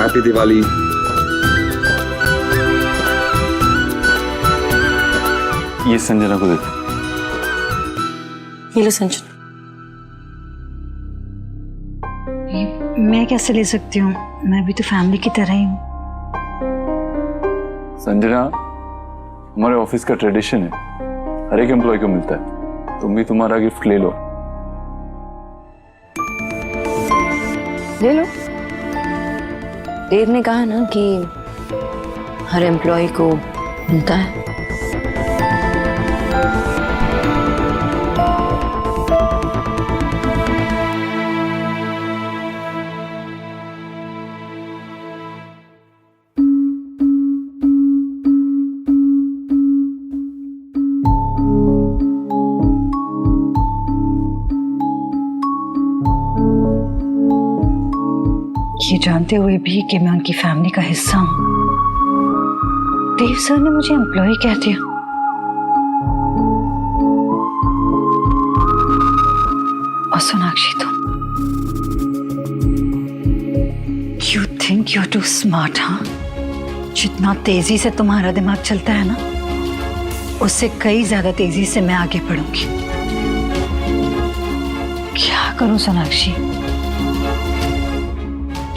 Happy Diwali. ये संजना को देखो। ये लो संजना। मैं कैसे ले सकती हूँ? मैं भी तो फैमिली की तरह ही हूँ। संजना, हमारे ऑफिस का ट्रेडिशन है, हर एक एम्प्लॉय को मिलता है। तुम भी तुम्हारा गिफ्ट ले लो। ले लो। देव ने कहा ना कि हर एम्प्लॉय को मिलता है। ये जानते हुए भी कि मैं उनकी फैमिली का हिस्सा हूँ, देव सर ने मुझे एम्प्लॉय कह दिया। और सोनाक्षी, तुम you think you are too smart? हाँ, जितना तेजी से तुम्हारा दिमाग चलता है ना, उससे कई ज्यादा तेजी से मैं आगे बढ़ूंगी। क्या करूं सोनाक्षी?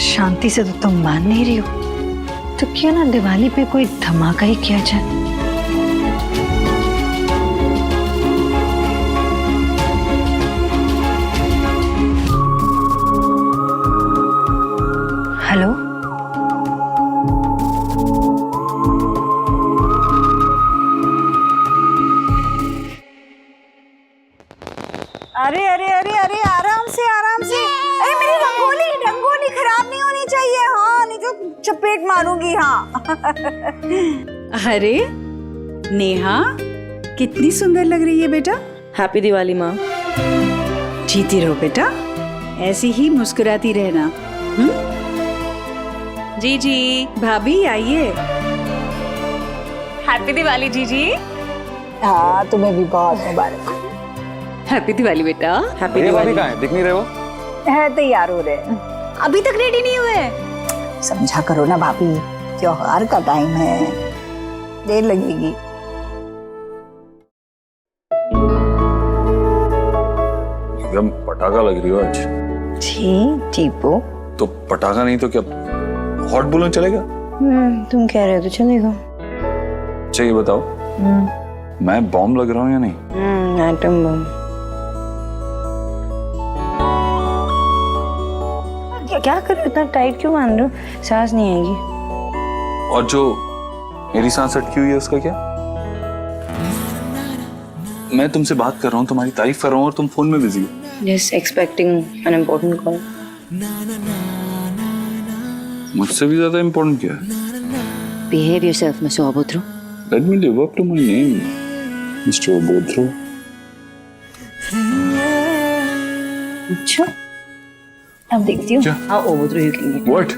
शांति से तो तुम मान नहीं रही हो, तो क्यों ना दिवाली पे कोई धमाका ही किया जाए। हेलो, अरे अरे अरे अरे, आराम से आराम से। अरे मेरी रंगोली रंगोली खराब नहीं होनी चाहिए। हाँ, नहीं तो चपेट मारूंगी। हाँ। अरे नेहा, कितनी सुंदर लग रही है बेटा। हैप्पी दिवाली माँ। जीती रहो बेटा, ऐसी ही मुस्कुराती रहना। जीजी भाभी आइए। हैप्पी दिवाली जीजी। हाँ, तुम्हें भी बहुत मुबारक। हैप्पी दिवाली बेटा। हैप्पी दिवाली। कहाँ है? दिख नहीं रहे हो? है, तैयार हो रहे हैं। अभी तक रेडी नहीं हुए? समझा करो ना भाभी, त्योहार का टाइम है, देर लगेगी। एकदम पटाखा लग रही हो आज। जी टीपो। तो पटाखा नहीं तो क्या हॉट बलून चलेगा? तुम कह रहे हो तो चलेगा। अच्छा ये बताओ, मैं बॉम्ब लग रहा हूँ या नहीं? Atom bomb. क्या कर रहे हो? इतना टाइट क्यों बांध रहे हो? सांस नहीं आएगी। और जो मेरी सांस अटकी हुई है उसका क्या? मैं तुमसे बात कर रहा हूँ, तुम्हारी तारीफ कर रहा हूँ और तुम फोन में बिजी हो। Just expecting an important call. मुझसे भी ज्यादा इम्पोर्टेंट क्या है? Behave yourself, Mr. Abodro. Let me live up to my name, Mr. Abodro. अच्छा, अब देखती हूँ। क्या? How Abodro you can get. What?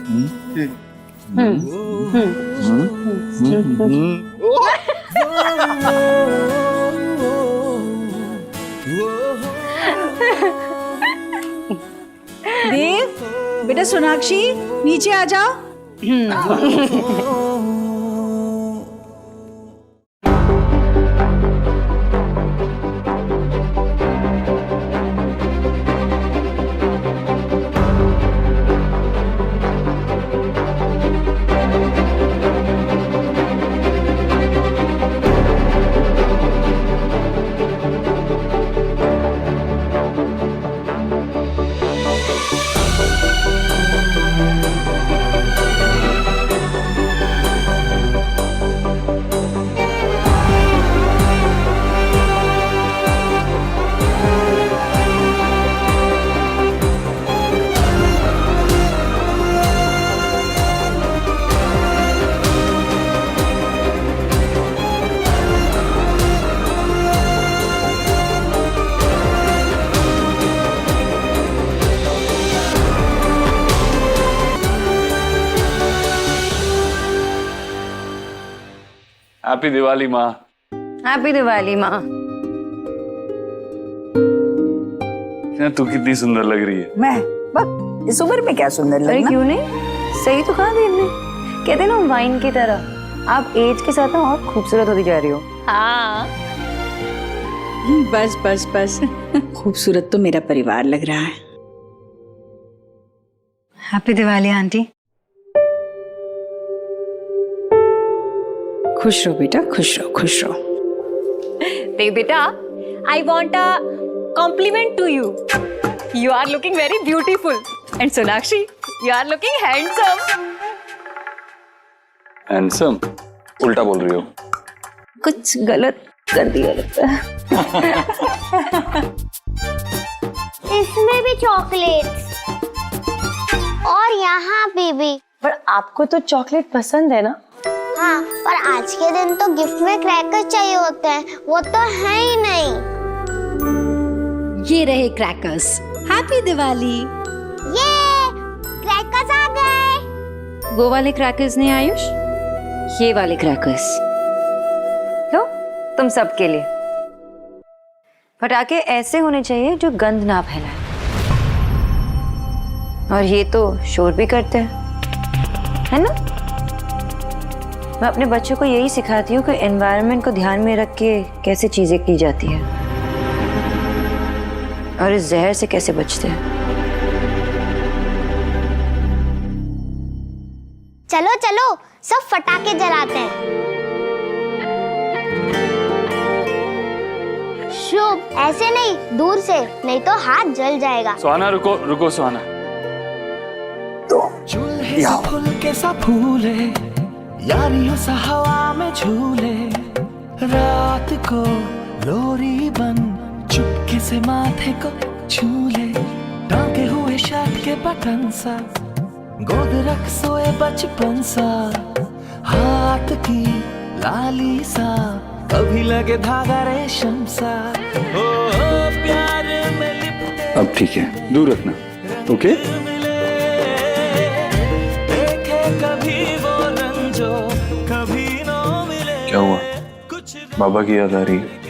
देव बेटा, सोनाक्षी नीचे आ जाओ। हैप्पी दिवाली माँ। हैप्पी दिवाली माँ। तू कितनी सुंदर लग रही है। मैं बस इस उम्र में क्या सुंदर अरे लगना। क्यों नहीं? सही तो कहा वीर ने, कहते ना वाइन की तरह आप एज के साथ ना और खूबसूरत होती जा रही हो। हाँ बस बस बस खूबसूरत तो मेरा परिवार लग रहा है। Happy Diwali aunty. खुश रहो बेटा, खुश रहो, खुश रहो। बेटा, I want a compliment to you. You are looking very beautiful. And Sonakshi, you are looking handsome. Handsome? उल्टा बोल रही हो। कुछ गलत कर दिया लगता है। इसमें भी चॉकलेट्स और यहाँ पे भी। पर आपको तो चॉकलेट पसंद है ना? हाँ, पर आज के दिन तो गिफ्ट में क्रैकर्स चाहिए होते हैं, वो तो है ही नहीं। ये रहे क्रैकर्स। हैप्पी दिवाली। ये क्रैकर्स आ गए। वो वाले क्रैकर्स नहीं आयुष, ये वाले क्रैकर्स लो तुम सबके लिए। पटाखे ऐसे होने चाहिए जो गंध ना फैलाए, और ये तो शोर भी करते हैं, है ना? मैं अपने बच्चों को यही सिखाती हूँ कि एनवायरनमेंट को ध्यान में रख के कैसे चीजें की जाती है और इस जहर से कैसे बचते हैं। चलो चलो सब फटाके जलाते हैं। शुभ, ऐसे नहीं, दूर से, नहीं तो हाथ जल जाएगा। सुहाना रुको रुको सुहाना। चूल्हे से फूल के सा फूले, यारियों सा हवा में झूले, रात को लोरी बन चुपके से माथे को छूले, टांगे हुए शर्ट के बटन सा, गोद रख सोए बचपन सा, हाथ की लाली सा, कभी लगे धागा रेशम सा, ओ प्यार में लिपटे। अब ठीक है, दूर रखना। ओके? देखे कभी वो रंजो, कभी नो मिले। क्या हुआ? बाबा की याद आ रही है?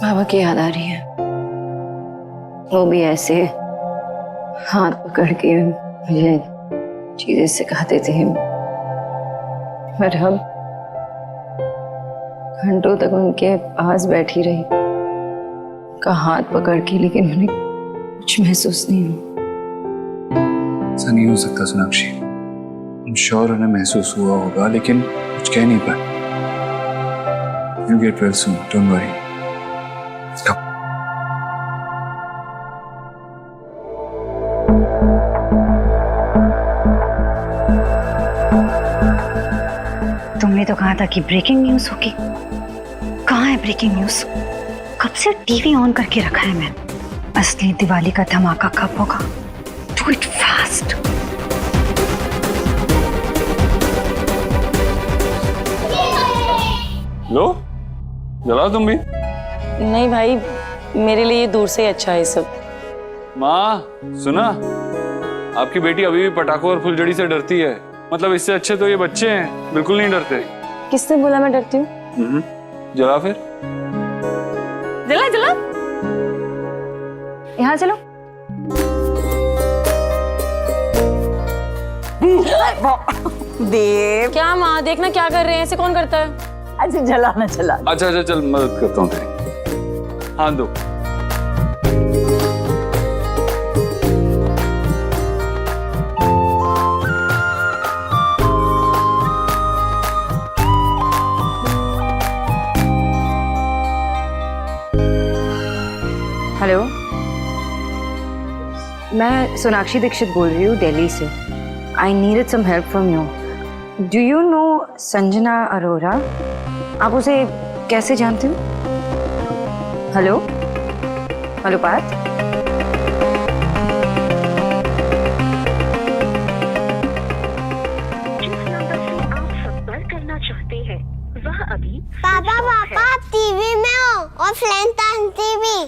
बाबा की याद आ रही है। वो भी ऐसे हाथ पकड़ के मुझे चीजें सिखाते थे, पर हम घंटों तक उनके पास बैठी रही, का हाथ पकड़ के, लेकिन उन्हें कुछ महसूस नहीं हुआ। ऐसा नहीं हो सकता सोनाक्षी। I'm sure उन्हें महसूस हुआ होगा, लेकिन कुछ कह नहीं पाए। You get well soon, don't worry. Stop. तुमने तो कहा था कि ब्रेकिंग न्यूज होगी। कहाँ है ब्रेकिंग न्यूज? कब से टीवी ऑन करके रखा है मैं। असली दिवाली का धमाका कब होगा? Do it fast. लो जलाओ तुम भी। नहीं भाई, मेरे लिए दूर से ही अच्छा है सब। माँ सुना, आपकी बेटी अभी भी पटाखों और फुलझड़ी से डरती है। मतलब इससे अच्छे तो ये बच्चे हैं, बिल्कुल नहीं डरते। किसने बोला मैं डरती हूँ? जला फिर। जला जला, यहाँ चलो। देव, क्या माँ, देखना क्या कर रहे हैं, ऐसे कौन करता है? अच्छा जलाना चला। अच्छा चल मदद करता हूँ तेरी। हाँ दो। हेलो, मैं सोनाक्षी दीक्षित बोल रही हूँ दिल्ली से। I needed some help from you. Do you know Sanjana Arora? आप उसे कैसे जानते हो? हेलो हेलो पार्थ, पापा पापा आप टीवी में हो और फ्रेंड आंटी भी।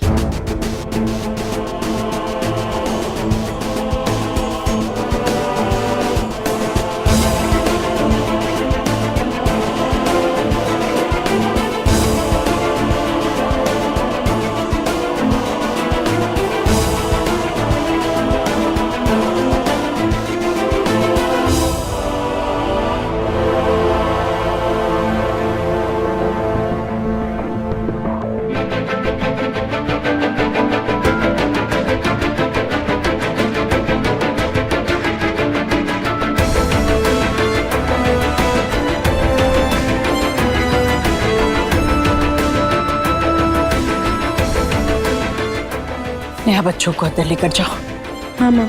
यहाँ बच्चों को अंदर लेकर जाओ। हाँ माँ,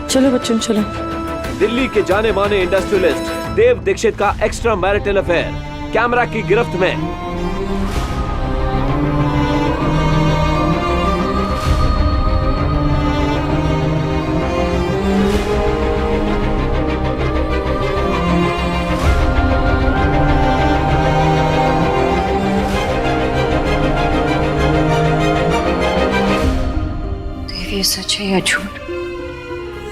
चलो बच्चों चलो। दिल्ली के जाने माने इंडस्ट्रियलिस्ट देव दीक्षित का एक्स्ट्रा मैरिटल अफेयर कैमरा की गिरफ्त में। देव, ये सच है या झूठ?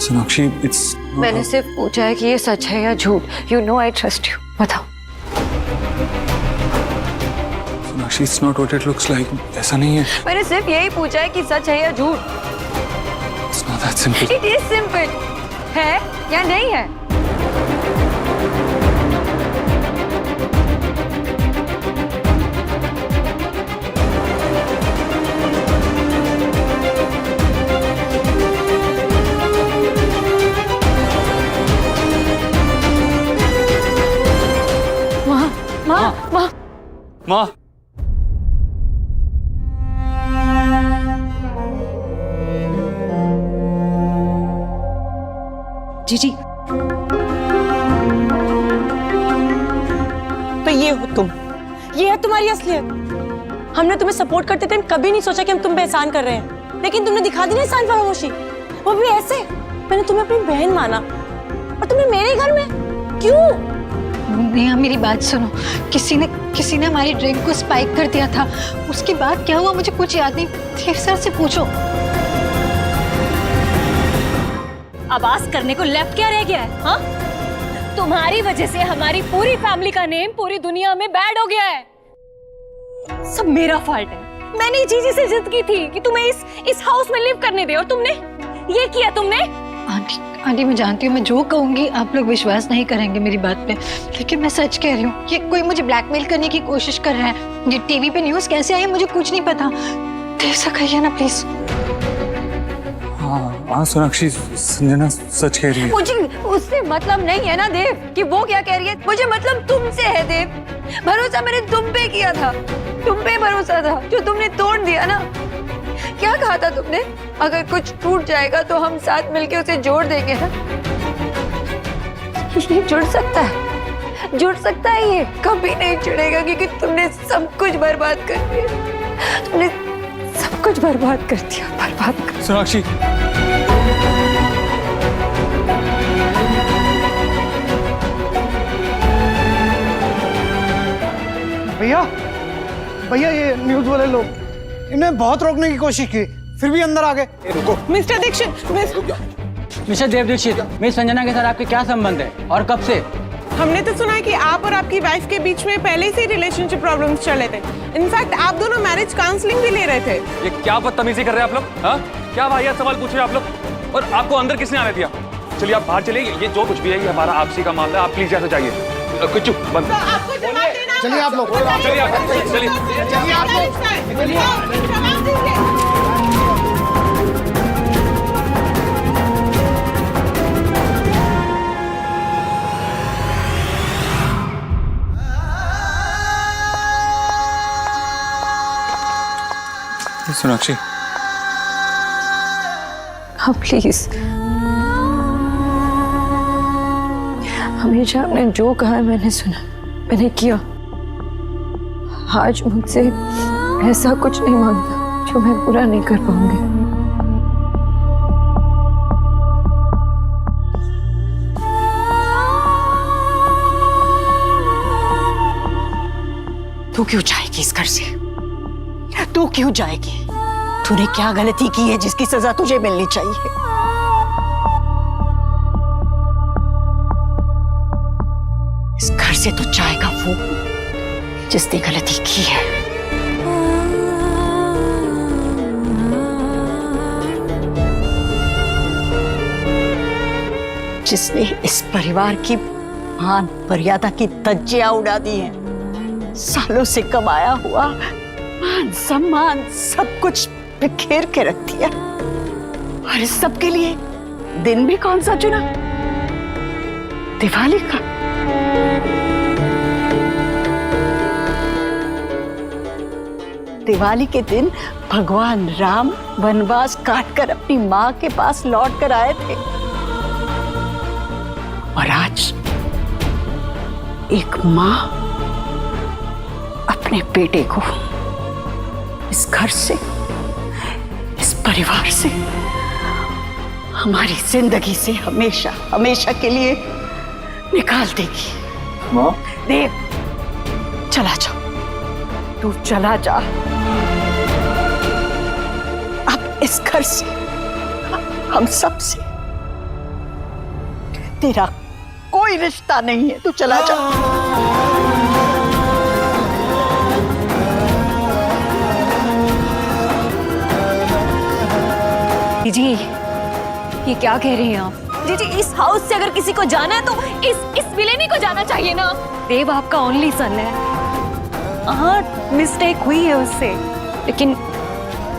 सोनाक्षी, इट्स मैंने सिर्फ पूछा है कि ये सच है या झूठ। You know I trust you. बताओ। Sonakshi, it's not what it looks like. ऐसा नहीं है। मैंने सिर्फ यही पूछा है कि सच है या झूठ। It's not that simple. It is simple. है या नहीं है? माँ, जीजी, तो ये हो तुम, ये है तुम्हारी असलियत। हमने तुम्हें सपोर्ट करते टाइम कभी नहीं सोचा कि हम तुम पे एहसान कर रहे हैं, लेकिन तुमने दिखा दी ना एहसान फरामोशी, वो भी ऐसे। मैंने तुम्हें अपनी बहन माना और तुमने मेरे घर में क्यों? नेहा, मेरी बात सुनो। किसी ने हमारी ड्रिंक को स्पाइक कर दिया था। उसके बाद क्या हुआ मुझे कुछ याद नहीं। देव सर से पूछो। आवाज करने को लेफ्ट क्या रह गया है? हाँ, तुम्हारी वजह से हमारी पूरी फैमिली का नेम पूरी दुनिया में बैड हो गया है। सब मेरा फॉल्ट है। मैंने जीजी से जिद की थी कि तुम्हें इस हाउस में लिव करने दे, और तुमने ये किया। तुमने आंटी, मैं जानती हूँ मैं जो कहूंगी आप लोग विश्वास नहीं करेंगे मेरी बात पे, लेकिन मैं सच कह रही हूँ। ये कोई मुझे ब्लैकमेल करने की कोशिश कर रहा है। ये टीवी पे न्यूज़ कैसे आई मुझे कुछ नहीं पता। देव सर कहिए ना प्लीज। हाँ सोनाक्षी, संजना सच कह रही है। मुझे उससे मतलब नहीं है ना देव कि वो क्या कह रही है। मुझे मतलब तुमसे है देव। भरोसा मैंने तुम पे किया था, तुम पे भरोसा था जो तुमने तोड़ दिया ना। क्या कहा था तुमने? अगर कुछ टूट जाएगा तो हम साथ मिलके उसे जोड़ देंगे ना। ये जुड़ सकता है, जुड़ सकता है। ये कभी नहीं जुड़ेगा क्योंकि तुमने सब कुछ बर्बाद कर दिया। तुमने सब कुछ बर्बाद कर दिया, बर्बाद कर। सोनाक्षी, भैया भैया, ये न्यूज वाले लोग इन्हें बहुत रोकने की कोशिश की, फिर भी अंदर आ गए। रुको मिस्टर दीक्षित, मिस्टर देव दीक्षित, मिस संजना के साथ आपके क्या संबंध है और कब से? हमने तो सुना है कि आप और आपकी वाइफ के बीच में पहले से ही रिलेशनशिप प्रॉब्लम्स चल रहे थे। इनफैक्ट आप दोनों मैरिज काउंसलिंग भी ले रहे थे। ये क्या बदतमीजी कर रहे हैं आप लोग? हाँ, क्या वाहियात सवाल पूछ रहे हैं आप लोग? और आपको अंदर किसने आने दिया? चलिए आप बाहर चलिए। ये जो कुछ भी है ये हमारा आपसी का मामला है। आप प्लीज यहाँ से जाइए। कुछ बंद। तो आपको जवाब देना। चलिए आप लोग, चलिए आप, चलिए चलिए आप लोग। जवाब दीजिए। सोनाक्षी, हाँ प्लीज। हमेशा आपने जो कहा है मैंने सुना, मैंने किया। आज मुझसे ऐसा कुछ नहीं मांगता जो मैं पूरा नहीं कर पाऊंगी। तू क्यों जाएगी इस घर से? तू क्यों जाएगी? तूने क्या गलती की है जिसकी सजा तुझे मिलनी चाहिए? इस घर से तो जाएगा वो जिसने गलती की है। जिसने इस परिवार की मान मर्यादा की धज्जियां उड़ा दी हैं। सालों से कमाया हुआ मान सम्मान सब कुछ बिखेर के रख दिया। और इस सब के लिए दिन भी कौन सा चुना? दिवाली का। दिवाली के दिन भगवान राम वनवास काट कर अपनी माँ के पास लौट कर आए थे, और आज एक माँ अपने बेटे को इस घर से, इस परिवार से, हमारी जिंदगी से हमेशा हमेशा के लिए निकाल देगी। माँ, देव, चला जा, तू चला जा। अब इस घर से, हम सब से तेरा कोई रिश्ता नहीं है, तू चला जा। जी, ये क्या कह रही हैं आप? जी, इस हाउस से अगर किसी को जाना है तो इस विलेनी को जाना चाहिए ना। देव आपका ओनली सन है। हाँ, मिस्टेक हुई है उससे, लेकिन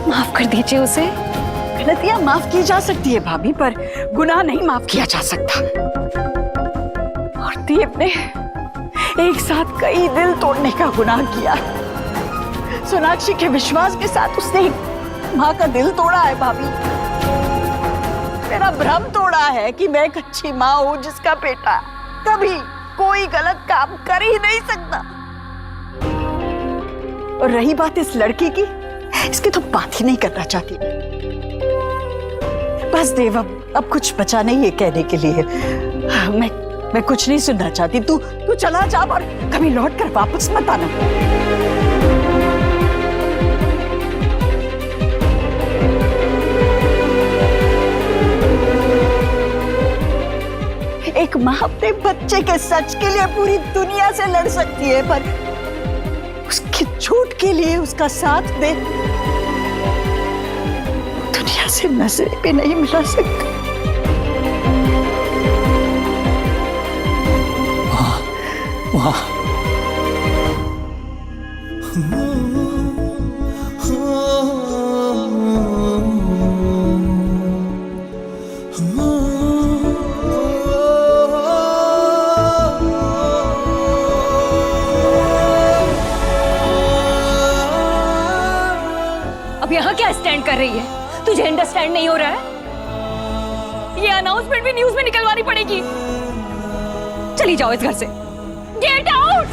माफ कर दीजिए उसे। गलतियां माफ की जा सकती है भाभी, पर गुनाह नहीं माफ किया जा सकता। और देव ने एक साथ कई दिल तोड़ने का गुनाह किया। सोनाक्षी के विश्वास के साथ उसने माँ का दिल तोड़ा है भाभी। मेरा भ्रम तोड़ा है कि मैं एक अच्छी माँ हूँ जिसका बेटा कभी कोई गलत काम कर ही नहीं सकता। और रही बात इस लड़की की, इसकी तो बात ही नहीं करना चाहती। बस देव, अब कुछ बचा नहीं है कहने के लिए। मैं कुछ नहीं सुनना चाहती। तू चला जा और कभी लौट कर वापस मत आना। एक माँ अपने बच्चे के सच के लिए पूरी दुनिया से लड़ सकती है, पर उसके झूठ के लिए उसका साथ दे दुनिया से नजरें भी नहीं मिला सकती। वाह, अब यहाँ क्या स्टैंड कर रही है? तुझे अंडरस्टैंड नहीं हो रहा है? ये अनाउंसमेंट भी न्यूज़ में निकलवानी पड़ेगी। चली जाओ इस घर से। Get out.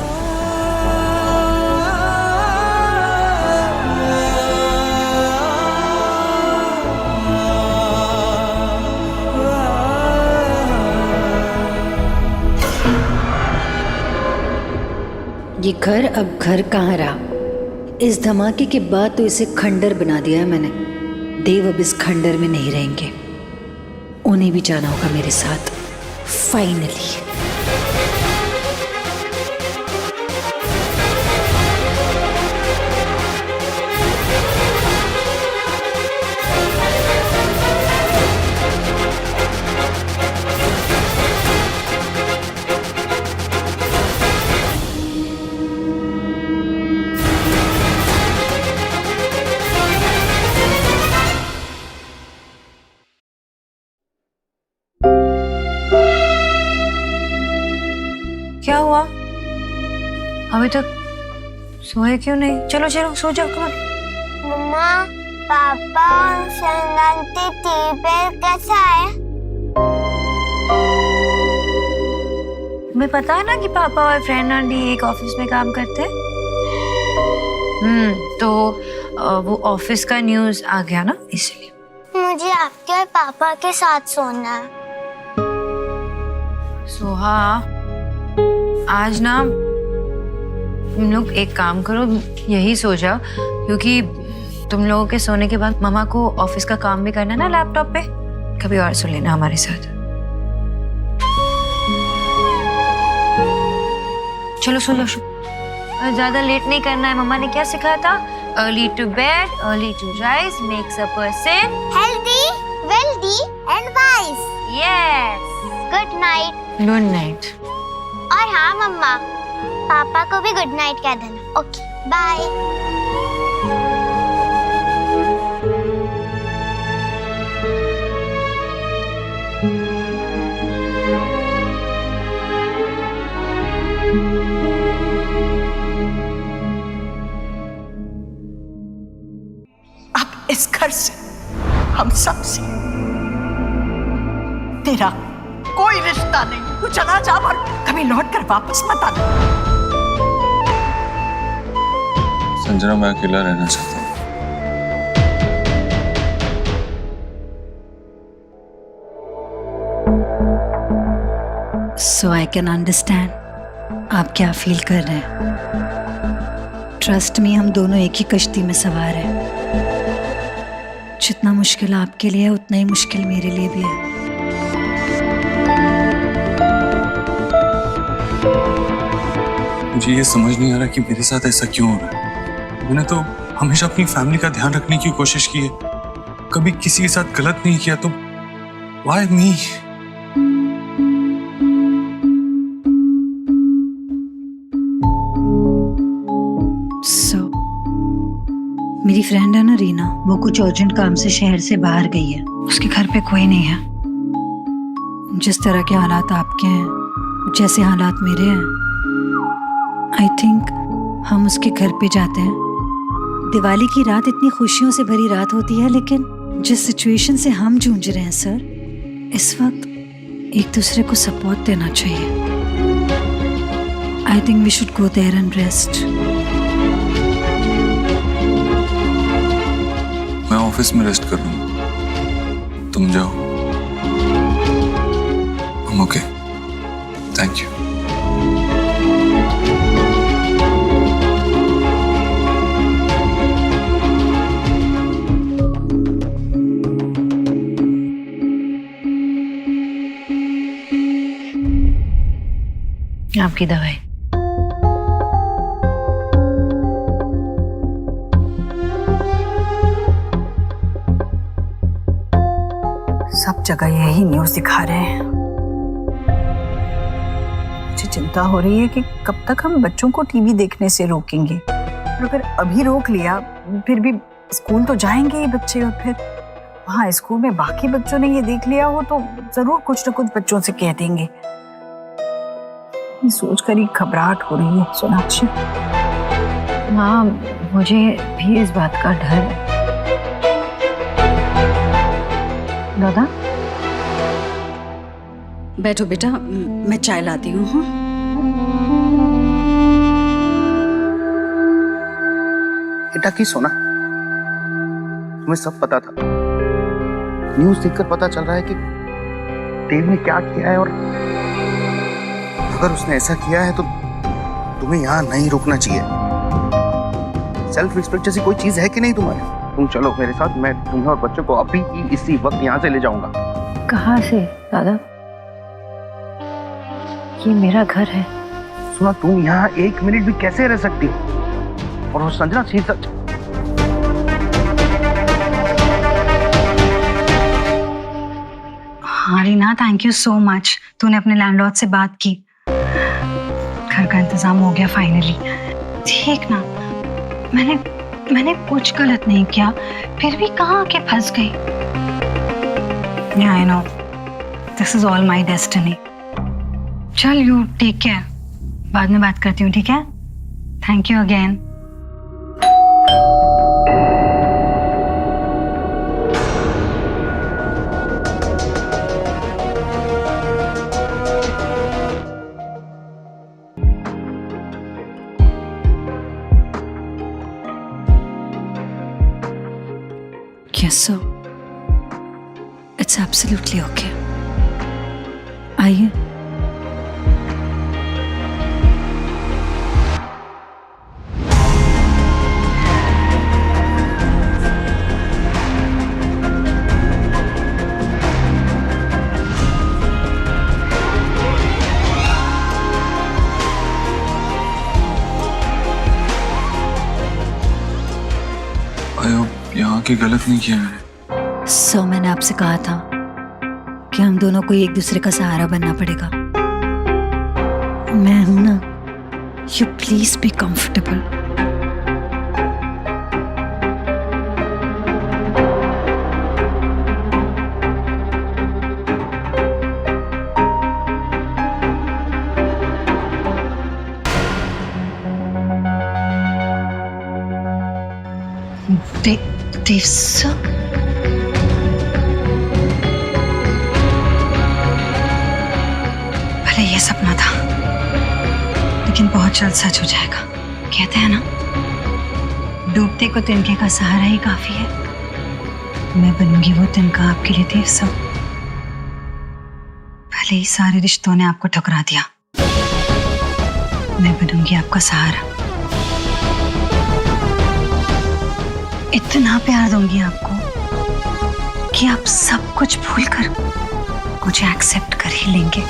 ये घर अब घर कहाँ रहा? इस धमाके के बाद तो इसे खंडर बना दिया है मैंने। देव अब इस खंडर में नहीं रहेंगे, उन्हें भी जाना होगा मेरे साथ फाइनली। क्या हुआ? अभी तक सोए क्यों नहीं? चलो चलो सो जाओ। कौन? मम्मा, पापा और संगंती टीवी पे कैसा है? तुम्हें पता है ना कि पापा और फ्रेंड आंटी एक ऑफिस में काम करते हैं। तो वो ऑफिस का न्यूज़ आ गया ना, इसलिए। मुझे आपके और पापा के साथ सोना है। सोहा, आज ना तुम लोग एक काम करो, यही सो जाओ, क्योंकि तुम लोगों के सोने के बाद मामा को ऑफिस का काम भी करना है ना लैपटॉप पे। कभी और सो लेना हमारे साथ। चलो सो जाओ, ज्यादा लेट नहीं करना है। मम्मा ने क्या सिखाया था? Early to bed, early to rise makes a person healthy, wealthy and wise. Yes. Good night. Good night. और हाँ मम्मा, पापा को भी गुड नाइट कह देना। Okay, bye. हम सब से तेरा कोई रिश्ता नहीं। तू चला जा और कभी लौट कर वापस मत आना। संजना, मैं अकेला रहना चाहता हूँ। सो आई कैन अंडरस्टैंड आप क्या फील कर रहे हैं। ट्रस्ट मी, हम दोनों एक ही कश्ती में सवार हैं। जितना मुश्किल आपके लिए है उतना ही मुश्किल मेरे लिए भी है। मुझे ये समझ नहीं आ रहा कि मेरे साथ ऐसा क्यों हो रहा है। मैंने तो हमेशा अपनी फैमिली का ध्यान रखने की कोशिश की है, कभी किसी के साथ गलत नहीं किया, तो व्हाई मी? मेरी फ्रेंड है ना रीना, वो कुछ अर्जेंट काम से शहर से बाहर गई है। उसके घर पे कोई नहीं है। जिस तरह के हालात आपके हैं, जैसे हालात मेरे हैं, आई थिंक हम उसके घर पे जाते हैं। दिवाली की रात इतनी खुशियों से भरी रात होती है, लेकिन जिस सिचुएशन से हम जूझ रहे हैं सर, इस वक्त एक दूसरे को सपोर्ट देना चाहिए। I think we should go there and rest. मैं ऑफिस में रेस्ट कर लूंगा, तुम जाओ। I'm okay. Thank you. आपकी दवाई। सब जगह यही न्यूज़ दिखा रहे हैं। मुझे चिंता हो रही है कि कब तक हम बच्चों को टीवी देखने से रोकेंगे। और अगर अभी रोक लिया, फिर भी स्कूल तो जाएंगे ही बच्चे, और फिर वहाँ स्कूल में बाकी बच्चों ने ये देख लिया हो तो जरूर कुछ न कुछ बच्चों से कह देंगे। ये सोचकर ही घबराहट हो रही है सोनाक्षी। माँ, मुझे भी इस बात का डर है। दादा, बैठो बेटा, मैं चाय लाती हूँ। बेटा की सोना, तुम्हें सब पता था। न्यूज़ देखकर पता चल रहा है कि देव ने क्या किया है, और अगर उसने ऐसा किया है तो तुम्हें यहाँ नहीं रुकना चाहिए। सेल्फ रिस्पेक्ट जैसी कोई चीज है कि नहीं तुम्हारे? तुम चलो मेरे साथ, मैं तुम्हें और बच्चों को अभी ही इसी वक्त यहाँ से ले जाऊंगा। कहाँ से दादा? ये मेरा घर है। सुना, तुम यहाँ एक मिनट भी कैसे रह सकती हो? और वो संजना सच। हाँ Reena, thank you so much. तूने अपने लैंडलॉर्ड से बात की, घर का इंतजाम हो गया फाइनली। ठीक ना, मैंने कुछ गलत नहीं किया, फिर भी कहाँ आके फंस गई। I know, this is all my destiny. चल, यू टेक केयर, बाद में बात करती हूँ, ठीक है? Thank you again. Yes, sir. It's absolutely okay. आइए। यहाँ की गलत नहीं किया मैंने। सो मैंने आपसे कहा था कि हम दोनों को एक दूसरे का सहारा बनना पड़ेगा। मैं हूं ना, you please be comfortable. Dev sir, जल्द सच हो जाएगा। कहते हैं ना, डूबते को तिनके का सहारा ही काफी है। मैं बनूंगी वो तिनका आपके लिए देव सब। भले ही सारे रिश्तों ने आपको ठुकरा दिया, मैं बनूंगी आपका सहारा। इतना प्यार दूंगी आपको कि आप सब कुछ भूलकर मुझे एक्सेप्ट कर ही लेंगे।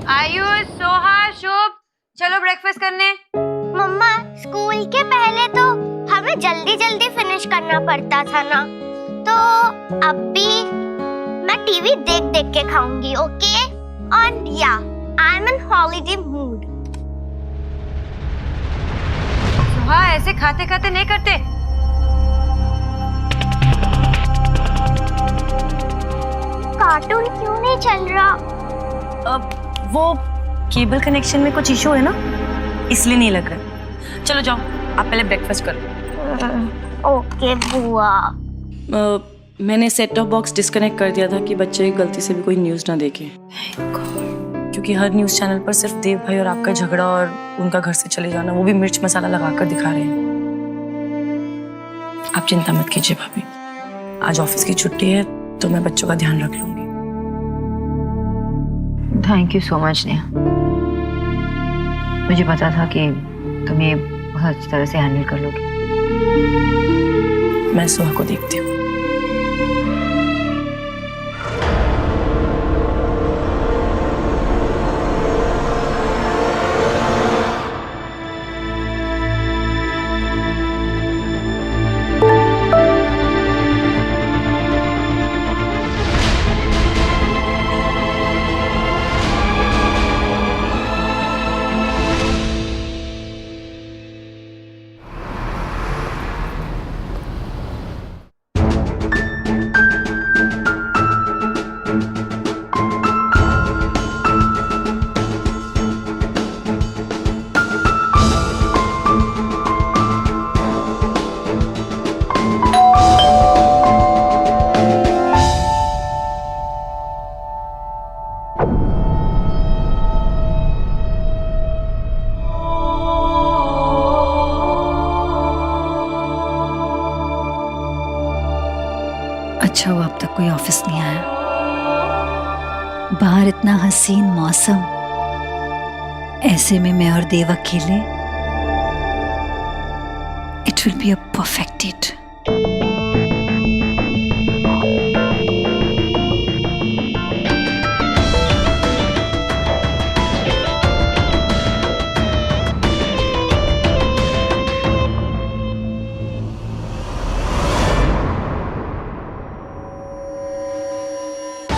आयुष, सोहा, शुभ, चलो ब्रेकफास्ट करने। मम्मा, स्कूल के पहले तो हमें जल्दी जल्दी फिनिश करना पड़ता था ना, तो अब भी मैं टीवी देख देख के खाऊंगी, ओके? और या, I am in holiday mood. Soha, ऐसे खाते खाते नहीं करते। कार्टून क्यों नहीं चल रहा? अब वो केबल कनेक्शन में कुछ इशू है ना, इसलिए नहीं लग रहा। चलो जाओ, आप पहले ब्रेकफास्ट करो। ओके बुआ। मैंने सेट टॉप बॉक्स डिस्कनेक्ट कर दिया था कि बच्चे गलती से भी कोई न्यूज़ ना देखे, क्योंकि हर न्यूज़ चैनल पर सिर्फ देव भाई और आपका झगड़ा और उनका घर से चले जाना, वो भी मिर्च मसाला लगाकर दिखा रहे हैं। आप चिंता मत कीजिए भाभी, आज ऑफिस की छुट्टी है तो मैं बच्चों का ध्यान रख लूंगी। Thank you so much Neha. मुझे पता था कि तुम ये बहुत अच्छी तरह से हैंडल कर लोगे। मैं सुहा को देखती हूँ। अच्छा हुआ अब तक कोई ऑफिस नहीं आया। बाहर इतना हसीन मौसम, ऐसे में मैं और देव अकेले, it will be a perfect date.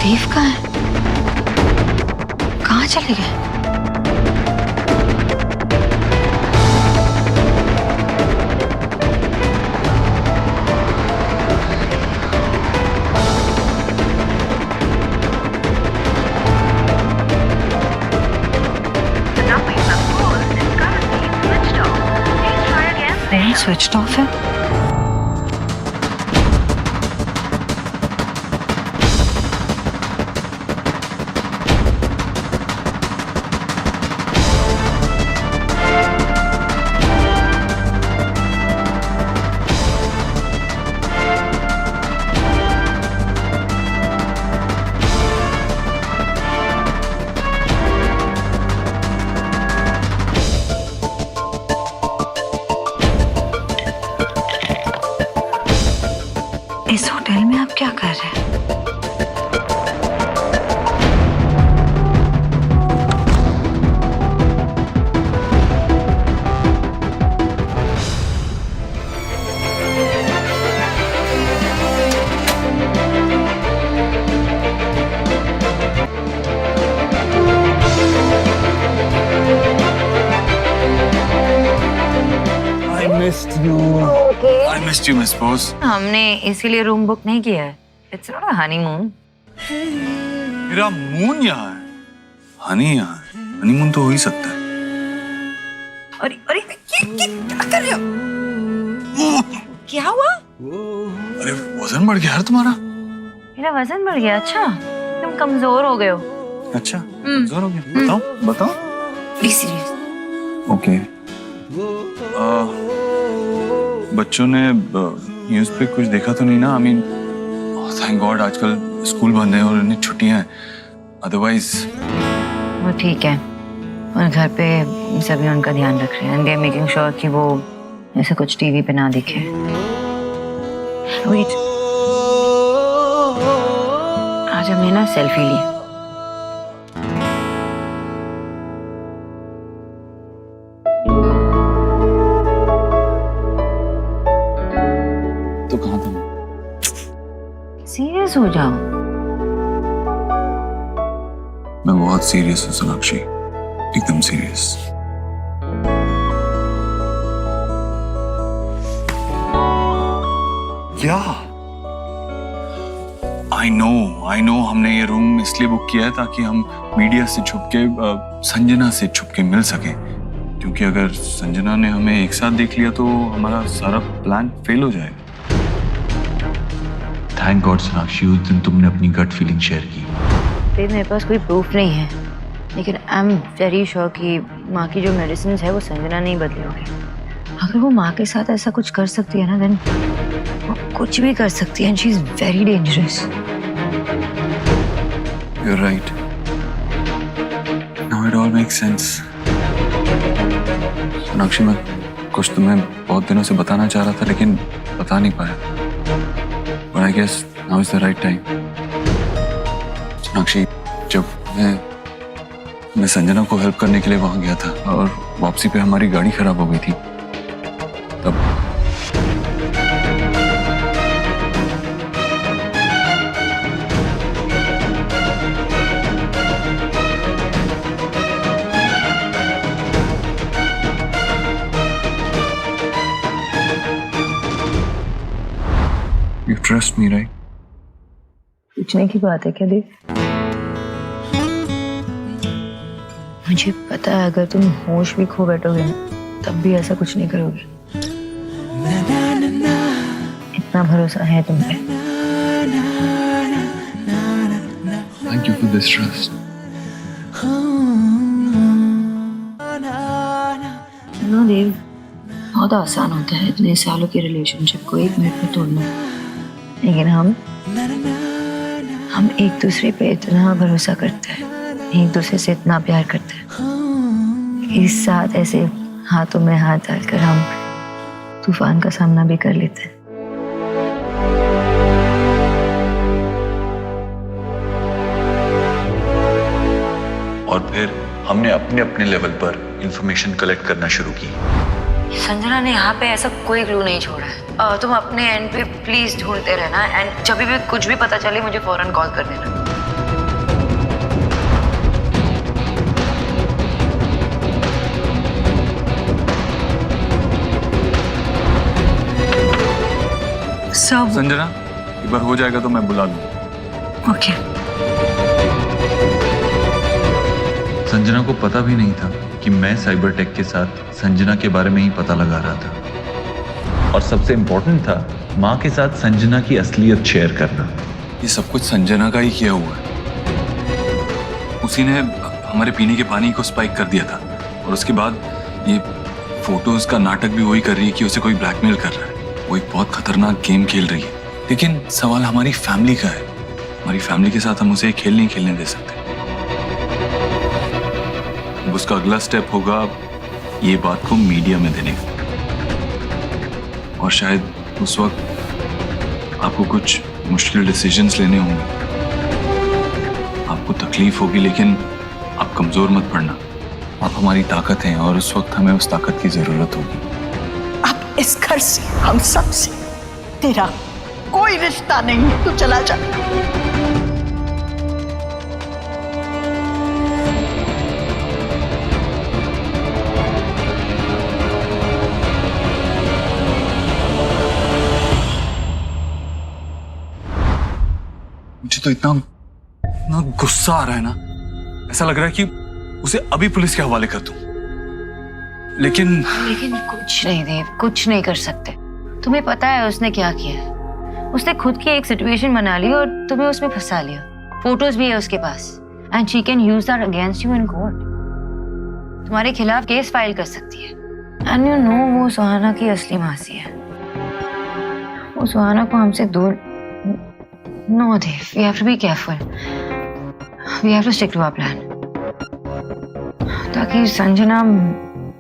Dev कहाँ है? कहाँ चले गए? स्विच्ड ऑफ है। इस होटल में आप क्या कर रहे हैं? I missed you, Miss Bose. हमने इसीलिए रूम बुक नहीं किया है। It's not a honeymoon. मेरा मून यहाँ है, हनी यहाँ है। हनीमून तो हो ही सकता है। अरे अरे, ये क्या कर रहे हो? क्या हुआ? अरे वजन बढ़ गया यार तुम्हारा। मेरा वजन बढ़ गया? अच्छा, तुम कमजोर हो गए हो। अच्छा कमजोर हो गया? बताओ बताओ। Be serious. ओके। बच्चों ने न्यूज़ पे कुछ देखा तो नहीं ना? आई मीन थैंक गॉड आजकल स्कूल बंद है और इन्हें छुट्टियां हैं, अदरवाइज। वो ठीक है, और घर पे सभी उनका ध्यान रख रहे हैं, and they are making sure कि वो ऐसा कुछ टीवी पे ना दिखे। वेट, आज हमने ना सेल्फी ली। तो कहाँ तुम? सीरियस हो जाओ। मैं बहुत सीरियस हूँ सोनाक्षी, एकदम सीरियस। क्या? आई नो हमने ये रूम इसलिए बुक किया है ताकि हम मीडिया से छुप के संजना से छुप के मिल सके, क्योंकि अगर संजना ने हमें एक साथ देख लिया तो हमारा सारा प्लान फेल हो जाएगा। थैंक गॉड सोनाक्षी, उस दिन तुमने अपनी गट फीलिंग शेयर की। मेरे पास कोई प्रूफ नहीं है, लेकिन आई एम वेरी श्योर कि माँ की जो मेडिसिन है वो संजना नहीं बदली होगी। अगर वो माँ के साथ ऐसा कुछ कर सकती है ना, देन वो कुछ भी कर सकती है, and she is very dangerous. You are right, now it all makes sense. Sonakshi, मैं कुछ तुम्हें बहुत दिनों से बताना चाह रहा था लेकिन बता नहीं पाया, but I guess now is the right time. Sonakshi, जब मैं संजना को हेल्प करने के लिए वहां गया था और वापसी पे हमारी गाड़ी खराब हो गई थी, तब यू ट्रस्ट मी राइट? पूछने की बात है क्या देव? मुझे पता है अगर तुम होश भी खो बैठोगे ना, तब भी ऐसा कुछ नहीं करोगे। इतना भरोसा है तुम पे। Thank you for this trust. No Dev, बहुत आसान होता है इतने सालों की रिलेशनशिप को एक मिनट में तोड़ना, लेकिन हम एक दूसरे पे इतना भरोसा करते हैं, एक दूसरे से इतना प्यार करते हैं, इस साथ ऐसे हाथों में हाथ डालकर हम तूफान का सामना भी कर लेते हैं। और फिर हमने अपने अपने लेवल पर इंफॉर्मेशन कलेक्ट करना शुरू की। संजना ने यहाँ पे ऐसा कोई क्लू नहीं छोड़ा है। तुम अपने एंड पे प्लीज ढूंढते रहना, एंड जब भी कुछ भी पता चले मुझे फौरन कॉल कर देना। सब संजना, एक बार हो जाएगा तो मैं बुला लूँ। ओके। संजना को पता भी नहीं था कि मैं साइबर टेक के साथ संजना के बारे में ही पता लगा रहा था, और सबसे इम्पोर्टेंट था माँ के साथ संजना की असलियत शेयर करना। ये सब कुछ संजना का ही किया हुआ है। उसी ने हमारे पीने के पानी को स्पाइक कर दिया था, और उसके बाद ये फोटोज का नाटक भी वही कर रही है कि उसे कोई ब्लैकमेल कर रहा है। वो एक बहुत खतरनाक गेम खेल रही है, लेकिन सवाल हमारी फैमिली का है। हमारी फैमिली के साथ हम उसे खेल नहीं खेलने दे सकते। अब उसका अगला स्टेप होगा ये बात को मीडिया में देने का, और शायद उस वक्त आपको कुछ मुश्किल डिसीजंस लेने होंगे, आपको तकलीफ होगी, लेकिन आप कमजोर मत पड़ना। आप हमारी ताकत हैं और उस वक्त हमें उस ताकत की जरूरत होगी। अब इस घर से, हम सब से तेरा कोई रिश्ता नहीं, तू चला जा। मुझे तो इतना गुस्सा आ रहा है ना, ऐसा लग रहा है कि उसे अभी पुलिस के हवाले कर दूं, लेकिन कुछ नहीं देव, कुछ नहीं कर सकते। तुम्हें पता है उसने क्या किया है? उसने खुद की एक सिचुएशन बना ली और तुम्हें उसमें फंसा लिया। फोटोज भी है उसके पास and she can use that against you in court. तुम्हारे खिलाफ केस फाइल कर सकती है। एंड यू नो वो सुहाना की असली मासी है। वो सुहाना को हमसे दूर। No Dev, we have to be careful. We have to stick to our plan ताकि संजना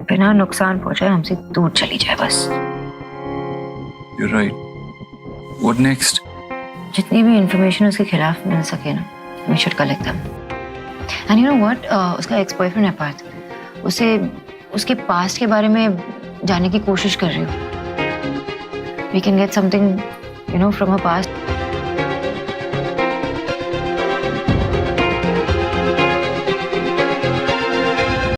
बिना नुकसान पहुंचाए हमसे दूर चली जाए बस। You're right. What next? जितनी भी इंफॉर्मेशन उसके खिलाफ मिल सके ना, we should collect them. And you know what? उसका एक्स बॉयफ्रेंड है पार्थ, उसे उसके पास्ट के बारे में जानने की कोशिश कर रही हूँ। We can get something, you know, from her past.